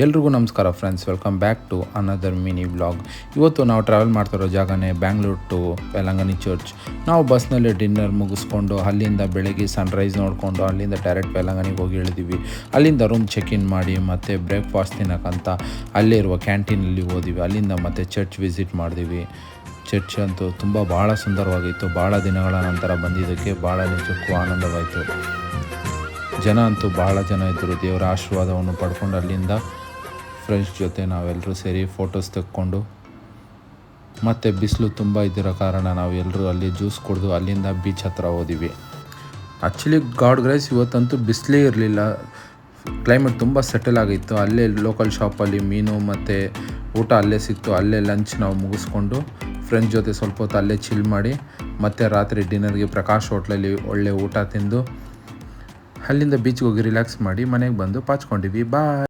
ಎಲ್ರಿಗೂ ನಮಸ್ಕಾರ friends, welcome back to another mini vlog. ಇವತ್ತು ನಾವು ಟ್ರಾವೆಲ್ ಮಾಡ್ತಿರೋ ಜಾಗನೇ ಬ್ಯಾಂಗ್ಳೂರ್ ಟು ವೆಲಂಗನಿ ಚರ್ಚ್. ನಾವು ಬಸ್ನಲ್ಲಿ ಡಿನ್ನರ್ ಮುಗಿಸ್ಕೊಂಡು ಅಲ್ಲಿಂದ ಬೆಳಗ್ಗೆ ಸನ್ರೈಸ್ ನೋಡಿಕೊಂಡು ಅಲ್ಲಿಂದ ಡೈರೆಕ್ಟ್ ವೆಲಂಗನಿಗೆ ಹೋಗಿ ಇಳಿದೀವಿ. ಅಲ್ಲಿಂದ ರೂಮ್ ಚೆಕ್ ಇನ್ ಮಾಡಿ ಮತ್ತು ಬ್ರೇಕ್ಫಾಸ್ಟ್ ತಿನ್ನೋಕ್ಕಂತ ಅಲ್ಲೇ ಇರುವ ಕ್ಯಾಂಟೀನಲ್ಲಿ ಹೋದಿವಿ. ಅಲ್ಲಿಂದ ಮತ್ತೆ ಚರ್ಚ್ ವಿಸಿಟ್ ಮಾಡಿದ್ವಿ. ಚರ್ಚ್ ಅಂತೂ ಭಾಳ ಸುಂದರವಾಗಿತ್ತು. ಭಾಳ ದಿನಗಳ ನಂತರ ಬಂದಿದ್ದಕ್ಕೆ ಭಾಳ ನಿಜಕ್ಕೂ ಆನಂದವಾಯಿತು. ಜನ ಅಂತೂ ಭಾಳ ಜನ ಇದ್ದರು. ದೇವರ ಆಶೀರ್ವಾದವನ್ನು ಪಡ್ಕೊಂಡು ಅಲ್ಲಿಂದ ಫ್ರೆಂಡ್ಸ್ ಜೊತೆ ನಾವೆಲ್ಲರೂ ಸೇರಿ ಫೋಟೋಸ್ ತೆಕ್ಕೊಂಡು, ಮತ್ತು ಬಿಸಿಲು ತುಂಬ ಇದ್ದಿರೋ ಕಾರಣ ನಾವು ಎಲ್ಲರೂ ಅಲ್ಲಿ ಜ್ಯೂಸ್ ಕುಡಿದು ಅಲ್ಲಿಂದ ಬೀಚ್ ಹತ್ರ ಹೋದಿವಿ. ಆ್ಯಕ್ಚುಲಿ ಗಾಡ್ ಗ್ರೇಸ್ ಇವತ್ತಂತೂ ಬಿಸಿಲೇ ಇರಲಿಲ್ಲ. ಕ್ಲೈಮೇಟ್ ತುಂಬ ಸೆಟಲ್ ಆಗಿತ್ತು. ಅಲ್ಲೇ ಲೋಕಲ್ ಶಾಪಲ್ಲಿ ಮೀನು ಮತ್ತು ಊಟ ಅಲ್ಲೇ ಸಿಕ್ತು. ಅಲ್ಲೇ ಲಂಚ್ ನಾವು ಮುಗಿಸ್ಕೊಂಡು ಫ್ರೆಂಡ್ಸ್ ಜೊತೆ ಸ್ವಲ್ಪ ಹೊತ್ತು ಅಲ್ಲೇ ಚಿಲ್ ಮಾಡಿ ಮತ್ತು ರಾತ್ರಿ ಡಿನ್ನರ್ಗೆ ಪ್ರಕಾಶ್ ಹೋಟ್ಲಲ್ಲಿ ಒಳ್ಳೆ ಊಟ ತಿಂದು ಅಲ್ಲಿಂದ ಬೀಚ್ಗೆ ಹೋಗಿ ರಿಲ್ಯಾಕ್ಸ್ ಮಾಡಿ ಮನೆಗೆ ಬಂದು ಪಾಚ್ಕೊಂಡಿವಿ. ಬಾಯ್.